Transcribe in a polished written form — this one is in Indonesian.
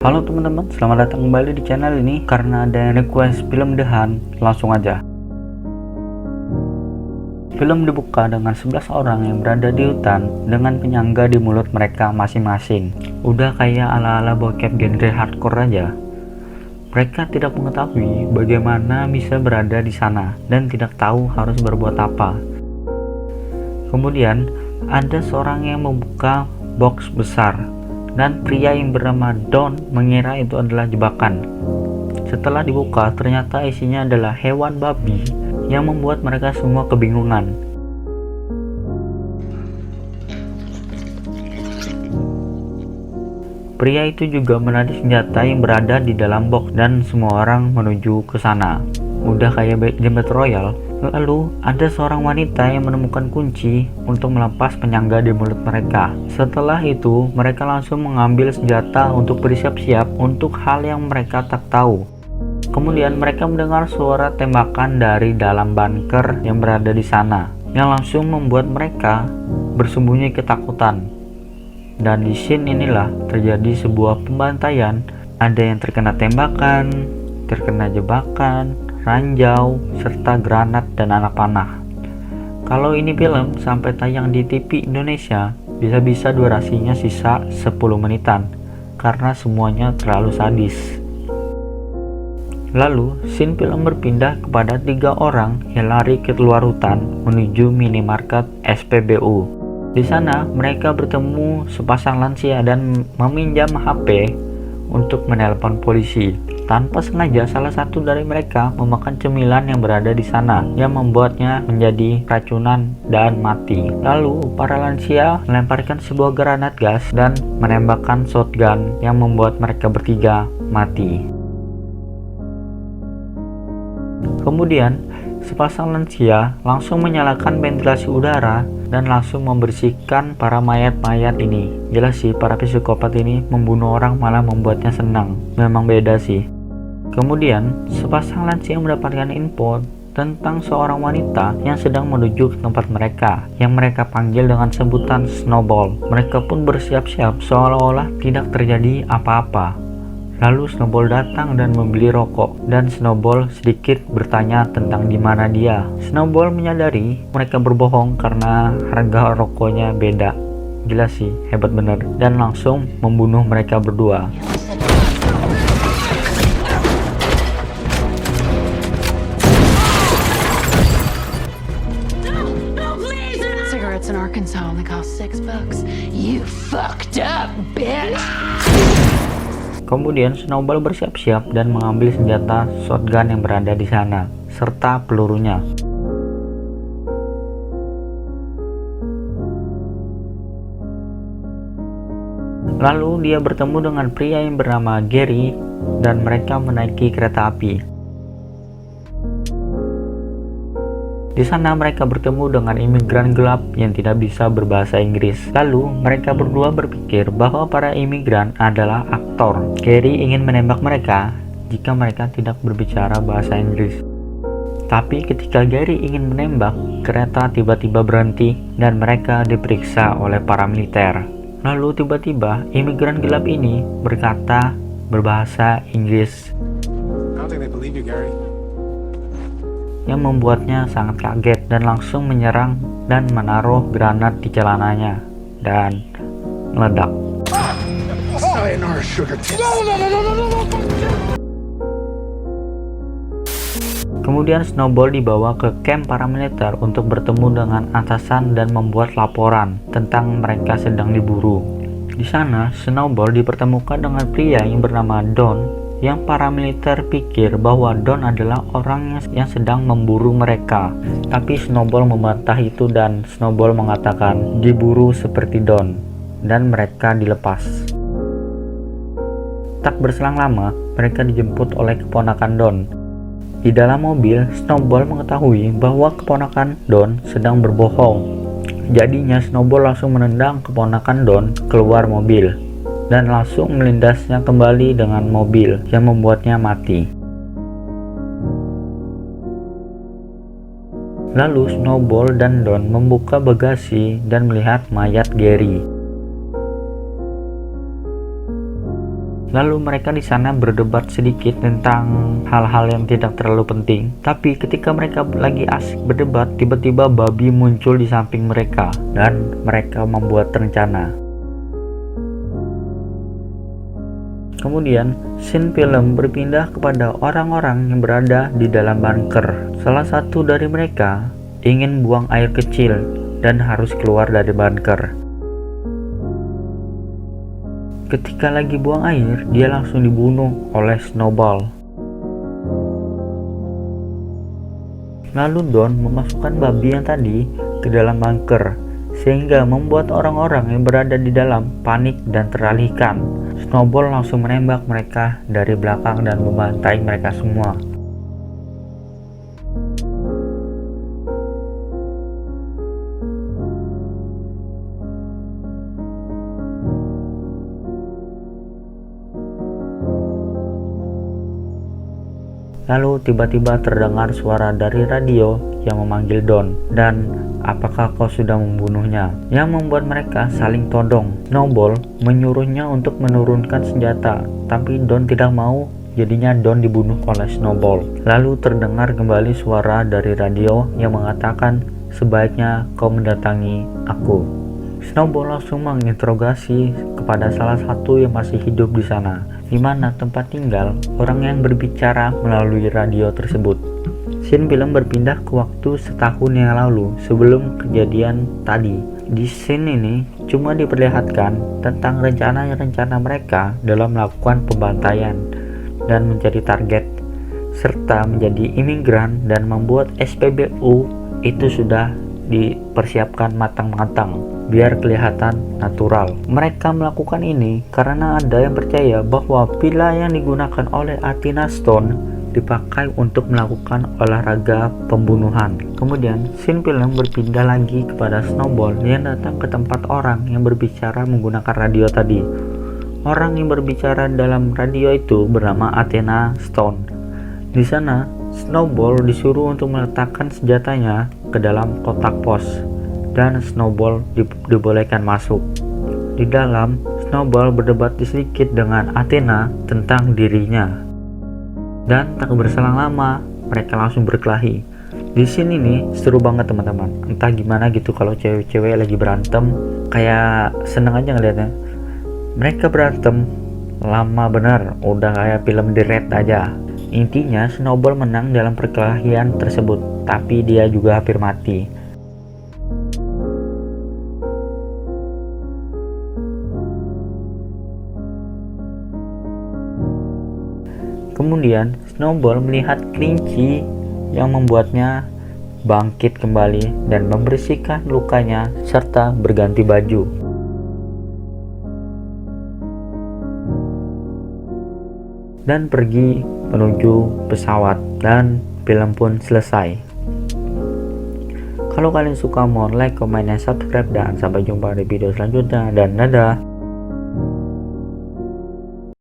Halo teman-teman, selamat datang kembali di channel ini. Karena ada yang request film The Hunt, langsung aja. Film dibuka dengan 11 orang yang berada di hutan dengan penyangga di mulut mereka masing-masing. Udah kayak ala-ala bokep genre hardcore aja. Mereka tidak mengetahui bagaimana bisa berada di sana dan tidak tahu harus berbuat apa. Kemudian ada seorang yang membuka box besar dan pria yang bernama Don mengira itu adalah jebakan. Setelah dibuka, ternyata isinya adalah hewan babi yang membuat mereka semua kebingungan. Pria itu juga menarik senjata yang berada di dalam box dan semua orang menuju ke sana. Udah kayak game Battle Royale. Lalu ada seorang wanita yang menemukan kunci untuk melepas penyangga di mulut mereka. Setelah itu mereka langsung mengambil senjata untuk bersiap-siap untuk hal yang mereka tak tahu. Kemudian mereka mendengar suara tembakan dari dalam bunker yang berada di sana, yang langsung membuat mereka bersembunyi ketakutan. Dan di scene inilah terjadi sebuah pembantaian. Ada yang terkena tembakan, terkena jebakan, ranjau, serta granat dan anak panah. Kalau ini film sampai tayang di TV Indonesia, bisa-bisa durasinya sisa 10 menitan karena semuanya terlalu sadis. Lalu, scene film berpindah kepada 3 orang yang lari ke luar hutan menuju minimarket SPBU. Di sana, mereka bertemu sepasang lansia dan meminjam HP untuk menelpon polisi. Tanpa sengaja, salah satu dari mereka memakan cemilan yang berada di sana, yang membuatnya menjadi racunan dan mati. Lalu, para lansia melemparkan sebuah granat gas dan menembakkan shotgun yang membuat mereka bertiga mati. Kemudian, sepasang lansia langsung menyalakan ventilasi udara dan langsung membersihkan para mayat-mayat ini. Jelas sih, para psikopat ini membunuh orang malah membuatnya senang. Memang beda sih. Kemudian, sepasang lansia mendapatkan info tentang seorang wanita yang sedang menuju ke tempat mereka, yang mereka panggil dengan sebutan Snowball. Mereka pun bersiap-siap seolah-olah tidak terjadi apa-apa. Lalu Snowball datang dan membeli rokok, dan Snowball sedikit bertanya tentang di mana dia. Snowball menyadari mereka berbohong karena harga rokoknya beda. Gila sih, hebat bener. Dan langsung membunuh mereka berdua. Cigarettes in Arkansas only cost $6. You fucked up, bitch. Kemudian Snowball bersiap-siap dan mengambil senjata shotgun yang berada di sana, serta pelurunya. Lalu dia bertemu dengan pria yang bernama Gary dan mereka menaiki kereta api. Di sana mereka bertemu dengan imigran gelap yang tidak bisa berbahasa Inggris. Lalu mereka berdua berpikir bahwa para imigran adalah aktor. Gary ingin menembak mereka jika mereka tidak berbicara bahasa Inggris. Tapi ketika Gary ingin menembak, kereta tiba-tiba berhenti dan mereka diperiksa oleh para militer. Lalu tiba-tiba imigran gelap ini berkata berbahasa Inggris. I don't think they believe you, Gary. Yang membuatnya sangat kaget dan langsung menyerang dan menaruh granat di celananya dan meledak. Sayonara, sugar tits. Kemudian Snowball dibawa ke camp para militer untuk bertemu dengan atasan dan membuat laporan tentang mereka sedang diburu. Di sana, Snowball dipertemukan dengan pria yang bernama Don, yang para militer pikir bahwa Don adalah orang yang sedang memburu mereka. Tapi Snowball membantah itu dan Snowball mengatakan diburu seperti Don dan mereka dilepas. Tak berselang lama, mereka dijemput oleh keponakan Don. Di dalam mobil, Snowball mengetahui bahwa keponakan Don sedang berbohong. Jadinya Snowball langsung menendang keponakan Don keluar mobil dan langsung melindasnya kembali dengan mobil yang membuatnya mati. Lalu Snowball dan Don membuka bagasi dan melihat mayat Gary. Lalu mereka di sana berdebat sedikit tentang hal-hal yang tidak terlalu penting. Tapi ketika mereka lagi asik berdebat, tiba-tiba babi muncul di samping mereka dan mereka membuat rencana. Kemudian, scene film berpindah kepada orang-orang yang berada di dalam bunker. Salah satu dari mereka ingin buang air kecil dan harus keluar dari bunker. Ketika lagi buang air, dia langsung dibunuh oleh Snowball. Lalu Don memasukkan babi yang tadi ke dalam bunker, sehingga membuat orang-orang yang berada di dalam panik dan teralihkan. Snowball langsung menembak mereka dari belakang dan membantai mereka semua. Lalu tiba-tiba terdengar suara dari radio yang memanggil Don, dan apakah kau sudah membunuhnya? Yang membuat mereka saling todong. Snowball menyuruhnya untuk menurunkan senjata, tapi Don tidak mau, jadinya Don dibunuh oleh Snowball. Lalu terdengar kembali suara dari radio yang mengatakan sebaiknya kau mendatangi aku. Snowball langsung menginterogasi kepada salah satu yang masih hidup di sana, di mana tempat tinggal orang yang berbicara melalui radio tersebut. Scene film berpindah ke waktu setahun yang lalu sebelum kejadian tadi. Di scene ini cuma diperlihatkan tentang rencana-rencana mereka dalam melakukan pembantaian dan menjadi target, serta menjadi imigran dan membuat SPBU itu sudah dipersiapkan matang-matang biar kelihatan natural. Mereka melakukan ini karena ada yang percaya bahwa pila yang digunakan oleh Athena Stone dipakai untuk melakukan olahraga pembunuhan. Kemudian scene film berpindah lagi kepada Snowball yang datang ke tempat orang yang berbicara menggunakan radio tadi. Orang yang berbicara dalam radio itu bernama Athena Stone. Di sana Snowball disuruh untuk meletakkan senjatanya ke dalam kotak pos, dan Snowball dibolehkan masuk. Di dalam, Snowball berdebat sedikit dengan Athena tentang dirinya. Dan tak berselang lama, mereka langsung berkelahi. Di sini nih seru banget teman-teman. Entah gimana gitu kalau cewek-cewek lagi berantem, kayak seneng aja ngeliatnya. Mereka berantem lama bener, udah kayak film The Raid aja. Intinya Snowball menang dalam perkelahian tersebut, tapi dia juga hampir mati. Kemudian Snowball melihat kelinci yang membuatnya bangkit kembali dan membersihkan lukanya serta berganti baju. Dan pergi menuju pesawat, dan film pun selesai. Kalau kalian suka, mohon like, komen, dan subscribe, dan sampai jumpa di video selanjutnya, dan dadah.